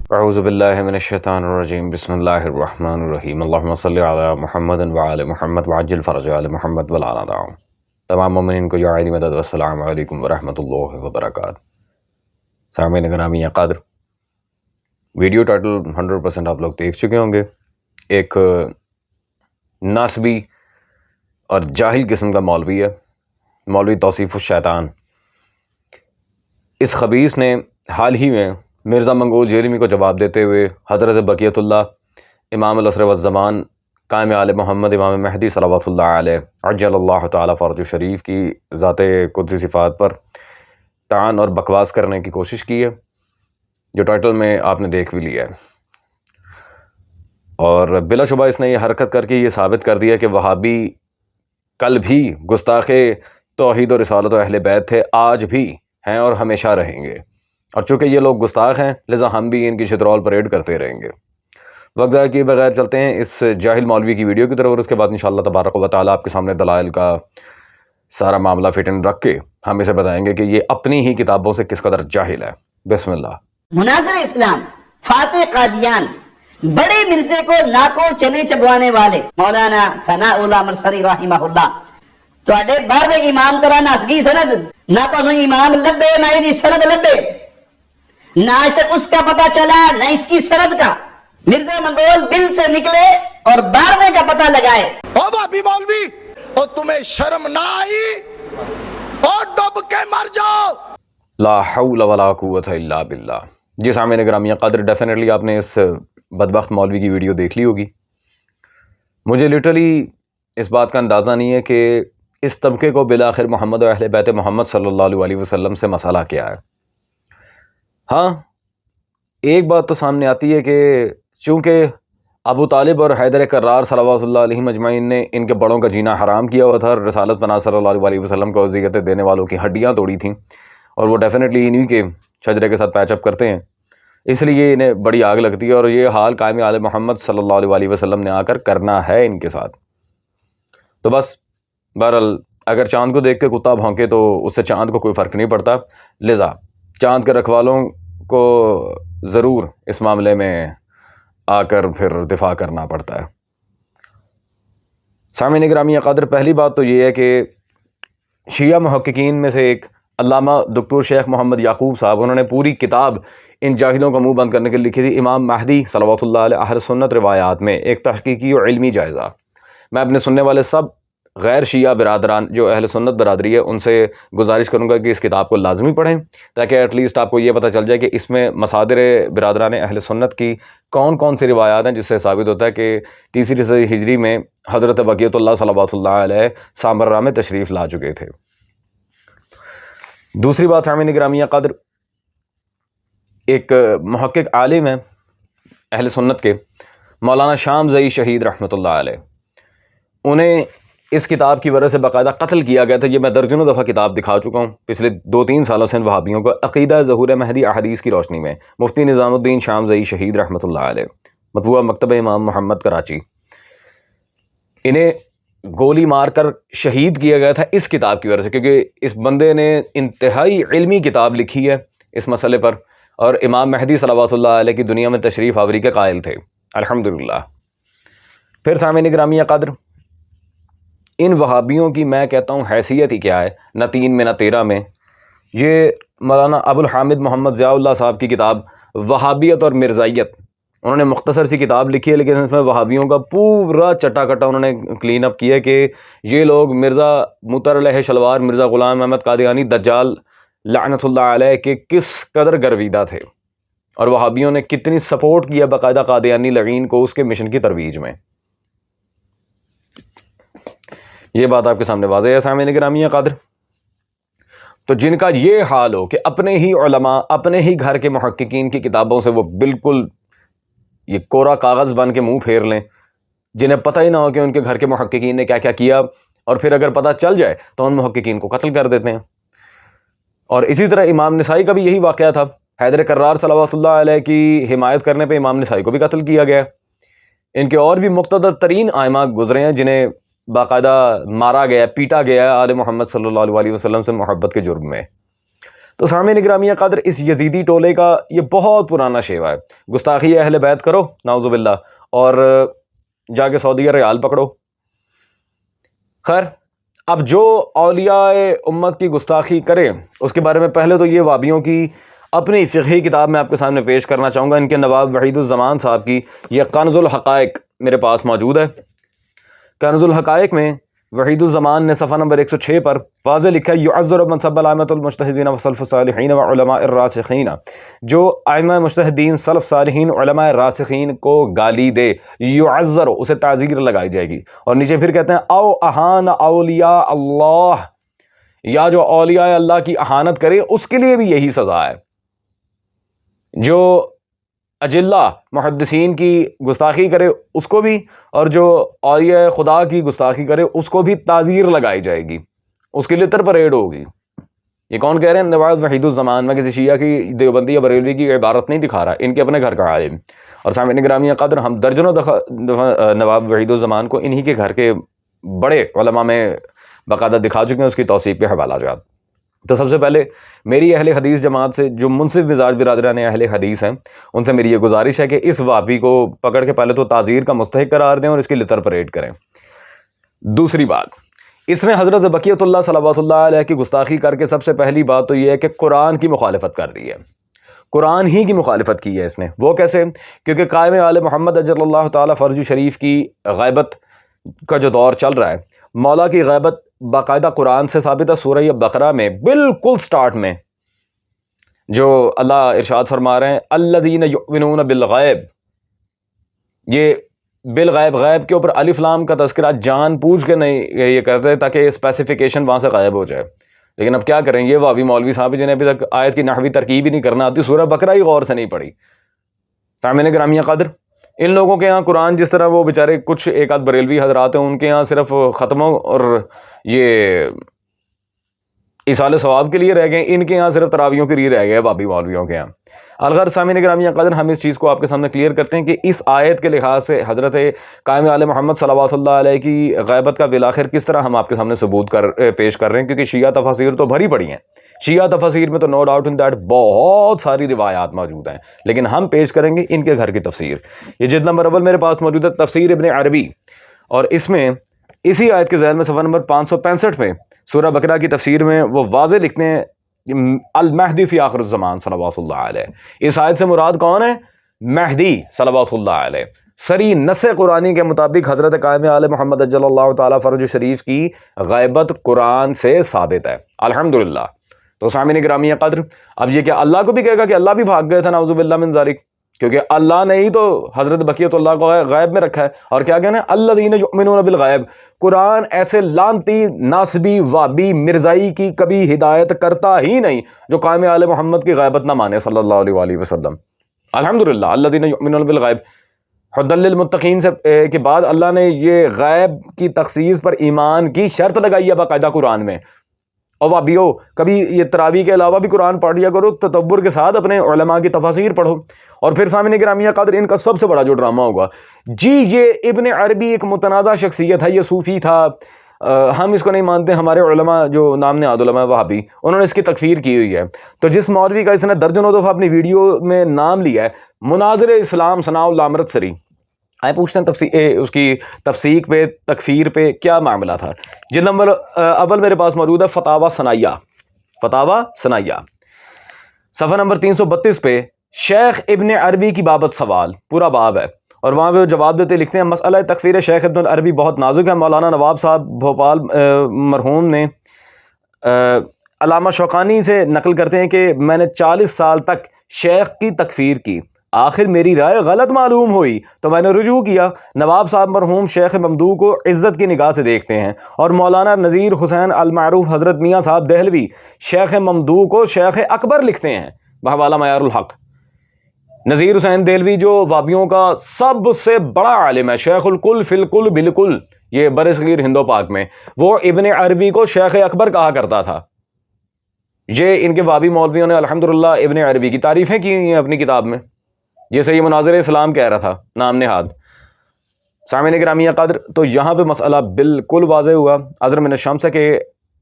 اعوذ باللہ من الشیطان الرجیم بسم اللہ الرحمن الرحیم اللہم صلی علی محمد وعلی محمد وعجل فرج علی محمد والعلا دعوم۔ تمام مومنین کو یا علی مدد والسلام علیکم ورحمۃ اللہ وبرکاتہ۔ سامعین گرامی قدر، ویڈیو ٹائٹل 100% آپ لوگ دیکھ چکے ہوں گے۔ ایک ناسبی اور جاہل قسم کا مولوی ہے، مولوی توصیف الشیطان۔ اس خبیث نے حال ہی میں مرزا منگول جیلمی کو جواب دیتے ہوئے حضرت بقیت اللہ امام العصر والزمان قائم آل محمد امام مہدی صلوات اللہ علیہ عجل اللہ تعالی فرج شریف کی ذات قدسی صفات پر طعن اور بکواس کرنے کی کوشش کی ہے، جو ٹائٹل میں آپ نے دیکھ بھی لیا ہے۔ اور بلا شبہ اس نے یہ حرکت کر کے یہ ثابت کر دیا کہ وہابی کل بھی گستاخ توحید و رسالت و اہل بیت تھے، آج بھی ہیں اور ہمیشہ رہیں گے، اور چونکہ یہ لوگ گستاخ ہیں لہذا ہم بھی ان کی شترول پریڈ کرتے رہیں گے۔ وقت ضائع کیے بغیر چلتے ہیں اس جاہل مولوی کی ویڈیو کی طرف، اور اس کے بعد انشاءاللہ تبارک و تعالیٰ آپ کے سامنے دلائل کا سارا معاملہ فٹن رکھ کے ہم اسے بتائیں گے کہ یہ اپنی ہی کتابوں سے کس قدر جاہل ہے۔ بسم اللہ۔ مناظر اسلام فاتح قادیان بڑے مرزے کو ناکوں چنے چبوانے والے مولانا ثناء اللہ مرسری رحمہ اللہ تواڈے بارے امام ترا نسگی سند نہ تو امام لبے نہ دی سند لبے، نہ آج تک اس کا پتہ چلا نہ اس کی سند کا۔ مرزا منگول بل سے نکلے اور بارہویں کا پتہ لگائے۔ او بھابی مولوی، اور تمہیں شرم نہ آئی؟ اور ڈب کے مر جاؤ۔ لا حول ولا قوت الا باللہ۔ جی سامعین گرامی قدر، ڈیفینیٹلی آپ نے اس بدبخت مولوی کی ویڈیو دیکھ لی ہوگی۔ مجھے لٹرلی اس بات کا اندازہ نہیں ہے کہ اس طبقے کو بالآخر محمد و اہل بیت محمد صلی اللہ علیہ وسلم سے مسئلہ کیا ہے۔ ہاں، ایک بات تو سامنے آتی ہے کہ چونکہ ابو طالب اور حیدر کرار صلوات اللہ علیہ مجمعین نے ان کے بڑوں کا جینا حرام کیا ہوا تھا، اور رسالت پناہ صلی اللہ علیہ وسلم کو اذیتیں دینے والوں کی ہڈیاں توڑی تھیں، اور وہ ڈیفینیٹلی انہی کے شجرے کے ساتھ پیچ اپ کرتے ہیں، اس لیے انہیں بڑی آگ لگتی ہے، اور یہ حال قائم آل محمد صلی اللہ علیہ وسلم نے آ کر کرنا ہے ان کے ساتھ۔ تو بس بہرحال اگر چاند کو دیکھ کے کتا بھونکے تو اس سے چاند کو کوئی فرق نہیں پڑتا، لذا چاند کے رکھوالوں کو ضرور اس معاملے میں آ کر پھر دفاع کرنا پڑتا ہے۔ سامعین گرامی قدر، پہلی بات تو یہ ہے کہ شیعہ محققین میں سے ایک علامہ دکتور شیخ محمد یعقوب صاحب، انہوں نے پوری کتاب ان جاہلوں کا منہ بند کرنے کے لیے لکھی تھی، امام مہدی صلوات اللہ علیہ اہل سنت روایات میں ایک تحقیقی اور علمی جائزہ۔ میں اپنے سننے والے سب غیر شیعہ برادران جو اہل سنت برادری ہے ان سے گزارش کروں گا کہ اس کتاب کو لازمی پڑھیں، تاکہ ایٹ لیسٹ آپ کو یہ پتہ چل جائے کہ اس میں مصادر برادران اہل سنت کی کون کون سی روایات ہیں، جس سے ثابت ہوتا ہے کہ تیسری صدی ہجری میں حضرت بقیت اللہ صلوات اللہ علیہ سامرا میں تشریف لا چکے تھے۔ دوسری بات سامعین گرامی قدر، ایک محقق عالم ہے اہل سنت کے، مولانا شام زئی شہید رحمۃ اللہ علیہ، انہیں اس کتاب کی وجہ سے باقاعدہ قتل کیا گیا تھا۔ یہ میں درجنوں دفعہ کتاب دکھا چکا ہوں پچھلے 2-3 سالوں سے ان وہابیوں کو، عقیدہ ظہور مہدی احادیث کی روشنی میں، مفتی نظام الدین شام زئی شہید رحمۃ اللہ علیہ، مطبوعہ مکتبہ امام محمد کراچی۔ انہیں گولی مار کر شہید کیا گیا تھا اس کتاب کی وجہ سے، کیونکہ اس بندے نے انتہائی علمی کتاب لکھی ہے اس مسئلے پر، اور امام مہدی صلوات اللہ علیہ کی دنیا میں تشریف آوری کے قائل تھے الحمدللہ۔ پھر سامعین گرامی قدر، ان وہابیوں کی میں کہتا ہوں حیثیت ہی کیا ہے، نہ 3 میں نہ 13 میں۔ یہ مولانا ابو الحامد محمد ضیاء اللہ صاحب کی کتاب وہابیت اور مرزائیت، انہوں نے مختصر سی کتاب لکھی ہے، لیکن اس میں وہابیوں کا پورا چٹا کٹا انہوں نے کلین اپ کیا کہ یہ لوگ مرزا مطر علیہ شلوار، مرزا غلام احمد قادیانی دجال لعنت اللہ علیہ کے کس قدر گرویدہ تھے، اور وہابیوں نے کتنی سپورٹ کیا باقاعدہ قادیانی لعین کو اس کے مشن کی ترویج میں۔ یہ بات آپ کے سامنے واضح ہے سامعین گرامی قدر۔ تو جن کا یہ حال ہو کہ اپنے ہی علماء، اپنے ہی گھر کے محققین کی کتابوں سے وہ بالکل یہ کورا کاغذ بن کے منہ پھیر لیں، جنہیں پتہ ہی نہ ہو کہ ان کے گھر کے محققین نے کیا کیا کیا، اور پھر اگر پتہ چل جائے تو ان محققین کو قتل کر دیتے ہیں۔ اور اسی طرح امام نسائی کا بھی یہی واقعہ تھا، حیدر کرار صلوات اللہ علیہ کی حمایت کرنے پہ امام نسائی کو بھی قتل کیا گیا۔ ان کے اور بھی مقتدر ترین ائمہ گزرے ہیں جنہیں باقاعدہ مارا گیا، پیٹا گیا آل محمد صلی اللہ علیہ وسلم سے محبت کے جرم میں۔ تو سامعین گرامی قدر اس یزیدی ٹولے کا یہ بہت پرانا شیوا ہے، گستاخی اہل بیت کرو نعوذ باللہ، اور جا کے سعودیہ ریال پکڑو۔ خیر، اب جو اولیاء امت کی گستاخی کرے اس کے بارے میں پہلے تو یہ وابیوں کی اپنی فقہی کتاب میں آپ کے سامنے پیش کرنا چاہوں گا۔ ان کے نواب وحید الزمان صاحب کی یہ کنز الحقائق میرے پاس موجود ہے۔ کنز الحقائق میں وحید الزمان نے صفحہ نمبر 106 پر واضح لکھا ہے، یعذر من سب الائمۃ المجتہدین وسلف الصالحین وعلماء الراسخین، جو ائمہ مجتہدین سلف صالحین علماء راسخین کو گالی دے، یعذر، اسے تعزیر لگائی جائے گی۔ اور نیچے پھر کہتے ہیں او اہان اولیاء اللہ، یا جو اولیاء اللہ کی اہانت کرے اس کے لیے بھی یہی سزا ہے۔ جو اجلہ محدثین کی گستاخی کرے اس کو بھی، اور جو اولیاء خدا کی گستاخی کرے اس کو بھی تعزیر لگائی جائے گی، اس کے لیے تر پریڈ ہوگی۔ یہ کون کہہ رہے ہیں؟ نواب وحید الزمان۔ میں کسی شیعہ کی، دیوبندی یا بریلوی کی عبارت نہیں دکھا رہا، ان کے اپنے گھر کا عالم۔ اور سامعین گرامی قدر، ہم درجنوں دفعہ نواب وحید الزمان کو انہی کے گھر کے بڑے علماء میں باقاعدہ دکھا چکے ہیں، اس کی توثیق پہ حوالہ جات۔ تو سب سے پہلے میری اہل حدیث جماعت سے، جو منصف مزاج برادران اہل حدیث ہیں، ان سے میری یہ گزارش ہے کہ اس وابی کو پکڑ کے پہلے تو تعزیر کا مستحق قرار دیں اور اس کی لطر پریڈ کریں۔ دوسری بات، اس نے حضرت بقیت اللہ صلوات اللہ علیہ کی گستاخی کر کے سب سے پہلی بات تو یہ ہے کہ قرآن کی مخالفت کر دی ہے، قرآن ہی کی مخالفت کی ہے اس نے۔ وہ کیسے؟ کیونکہ قائم آل محمد اجل اللہ تعالیٰ فرج شریف کی غیبت کا جو دور چل رہا ہے، مولا کی غیبت باقاعدہ قرآن سے ثابت ہے۔ سورہ بقرہ میں بالکل سٹارٹ میں جو اللہ ارشاد فرما رہے ہیں الذین یؤمنون بالغیب، یہ بالغیب، غیب کے اوپر الف لام کا تذکرہ جان پوچھ کے نہیں یہ کرتے تاکہ اسپیسیفیکیشن وہاں سے غائب ہو جائے، لیکن اب کیا کریں، یہ وابی مولوی صاحب جنہیں ابھی تک آیت کی نحوی ترکیب ہی نہیں کرنا آتی، سورہ بقرہ ہی غور سے نہیں پڑھی۔ سامعین گرامی قدر، ان لوگوں کے ہاں قرآن جس طرح وہ بیچارے کچھ ایک آدھ بریلوی حضرات ہیں، ان کے ہاں صرف ختموں اور یہ ایصال ثواب کے لیے رہ گئے، ان کے ہاں صرف تراویحوں کے لیے رہ گئے بابی مولویوں کے ہاں۔ الغرض سامعین گرامی قدر، ہم اس چیز کو آپ کے سامنے کلیئر کرتے ہیں کہ اس آیت کے لحاظ سے حضرت قائم آل محمد صلوات اللہ علیہ کی غیبت کا بالآخر کس طرح ہم آپ کے سامنے ثبوت پیش کر رہے ہیں، کیونکہ شیعہ تفاسیر تو بھری پڑی ہیں، شیعہ تفاسیر میں تو نو ڈاؤٹ ان دیٹ بہت ساری روایات موجود ہیں، لیکن ہم پیش کریں گے ان کے گھر کی تفسیر۔ یہ جلد نمبر اول میرے پاس موجود ہے، تفسیر ابن عربی، اور اس میں اسی آیت کے ذیل میں صفحہ نمبر 565 میں سورہ بقرہ کی تفسیر میں وہ واضح لکھتے ہیں المہدی فی آخر الزمان صلوات اللہ علیہ۔ اس آیت سے مراد کون ہے؟ مہدی صلوات اللہ علیہ۔ سری نص قرآنی کے مطابق حضرت قائم آل محمد اجل اللہ تعالیٰ فرج شریف کی غیبت قرآن سے ثابت ہے، الحمدللہ۔ تو سامعین گرامی قدر، اب یہ کیا اللہ کو بھی کہے گا کہ اللہ بھی بھاگ گئے تھے نعوذ باللہ من ذالک؟ کیونکہ اللہ نے ہی تو حضرت بقیت اللہ کو غیب میں رکھا ہے، اور کیا کہنا ہے الذین یؤمنون بالغیب۔ قرآن ایسے لانتی ناسبی وابی مرزائی کی کبھی ہدایت کرتا ہی نہیں جو قائم آل محمد کی غیبت نہ مانے صلی اللہ علیہ وآلہ وسلم، الحمدللہ۔ الذین یؤمنون بالغیب ھدی للمتقین سے کے بعد اللہ نے یہ غیب کی تخصیص پر ایمان کی شرط لگائی ہے باقاعدہ قرآن میں۔ اور وابیو، کبھی یہ تراویح کے علاوہ بھی قرآن پڑھ لیا کرو، تدبر کے ساتھ اپنے علماء کی تفاسیر پڑھو۔ اور پھر سامعین گرامی قدر، ان کا سب سے بڑا جو ڈرامہ ہوگا، جی یہ ابن عربی ایک متنازع شخصیت ہے، یہ صوفی تھا، ہم اس کو نہیں مانتے، ہمارے علماء جو نام نہاد علماء وہابی، انہوں نے اس کی تکفیر کی ہوئی ہے۔ تو جس مولوی کا اس نے درجنوں دفعہ اپنی ویڈیو میں نام لیا ہے، مناظر اسلام ثناء اللہ امرتسری، آئے پوچھتے ہیں اس کی تفسیق پہ، تکفیر پہ کیا معاملہ تھا۔ جلد نمبر اول میرے پاس موجود ہے فتاوی ثنائیہ، فتاوی ثنائیہ، صفحہ نمبر 332 پہ شیخ ابن عربی کی بابت سوال، پورا باب ہے، اور وہاں پہ وہ جواب دیتے لکھتے ہیں مسئلہ تکفیر شیخ ابن عربی بہت نازک ہے۔ مولانا نواب صاحب بھوپال مرحوم نے علامہ شوقانی سے نقل کرتے ہیں کہ میں نے 40 سال تک شیخ کی تکفیر کی، آخر میری رائے غلط معلوم ہوئی تو میں نے رجوع کیا۔ نواب صاحب مرحوم شیخ ممدوح کو عزت کی نگاہ سے دیکھتے ہیں، اور مولانا نذیر حسین المعروف حضرت میاں صاحب دہلوی شیخ ممدوح کو شیخ اکبر لکھتے ہیں بحوالہ معیار الحق۔ نذیر حسین دہلوی جو وابیوں کا سب سے بڑا عالم ہے، شیخ الکل فی الکل بالکل، یہ بر صغیر ہند و پاک میں، وہ ابن عربی کو شیخ اکبر کہا کرتا تھا۔ یہ ان کے وابی مولویوں نے الحمدللہ ابن عربی کی تعریفیں کی ہیں اپنی کتاب میں، جیسے یہ مناظر اسلام کہہ رہا تھا نام نہاد۔ سامعین گرامی قدر، تو یہاں پہ مسئلہ بالکل واضح ہوا۔ عذر من الشمس ہے کہ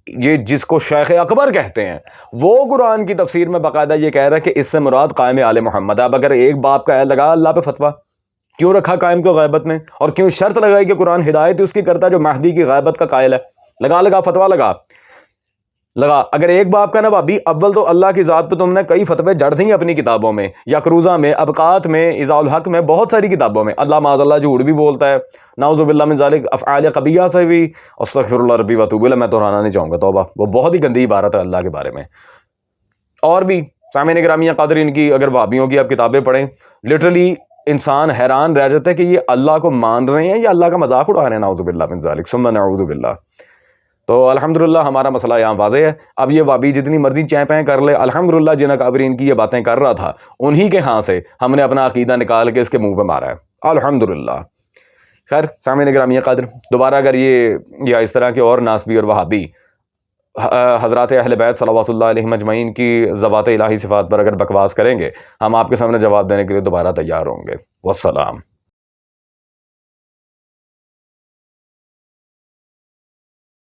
یہ جس کو شیخ اکبر کہتے ہیں وہ قرآن کی تفسیر میں باقاعدہ یہ کہہ رہا ہے کہ اس سے مراد قائم آل محمد ہے۔ اب اگر ایک باپ کا لگا اللہ پہ فتویٰ، کیوں رکھا قائم کو غیبت میں، اور کیوں شرط لگائی کہ قرآن ہدایت اس کی کرتا ہے جو مہدی کی غیبت کا قائل ہے؟ لگا فتویٰ لگا۔ اگر ایک باپ کا نوابی، اول تو اللہ کی ذات پہ تم نے کئی فتوے جڑ دیں اپنی کتابوں میں، یقروزہ میں، ابقات میں، اضاء الحق میں، بہت ساری کتابوں میں۔ اللہ معاذ اللہ جھوٹ بھی بولتا ہے، نعوذ باللہ من ذالک، افعال قبیحہ سے بھی استغفر اللہ ربی واتوب الیہ، میں دہرانا نہیں چاہوں گا، توبہ، وہ بہت ہی گندی عبارت ہے اللہ کے بارے میں۔ اور بھی سامعین گرامی قدر، ان کی اگر وہابیوں کی آپ کتابیں پڑھیں، لٹرلی انسان حیران رہ جاتا ہے کہ یہ اللہ کو مان رہے ہیں یا اللہ کا مذاق اڑا رہے ہیں، نعوذ باللہ من ذالک ثم نعوذ باللہ۔ تو الحمدللہ ہمارا مسئلہ یہاں واضح ہے۔ اب یہ وابی جتنی مرضی چیں پیں کر لے، الحمدللہ جن اکابرین کی یہ باتیں کر رہا تھا انہی کے ہاں سے ہم نے اپنا عقیدہ نکال کے اس کے منہ پہ مارا ہے، الحمدللہ۔ خیر سامعین گرامی قدر، دوبارہ اگر یہ یا اس طرح کے اور ناسبی اور وہابی حضرات اہل بیت صلوات اللہ علیہم اجمعین کی ذوات الہی صفات پر اگر بکواس کریں گے، ہم آپ کے سامنے جواب دینے کے لیے دوبارہ تیار ہوں گے۔ والسلام۔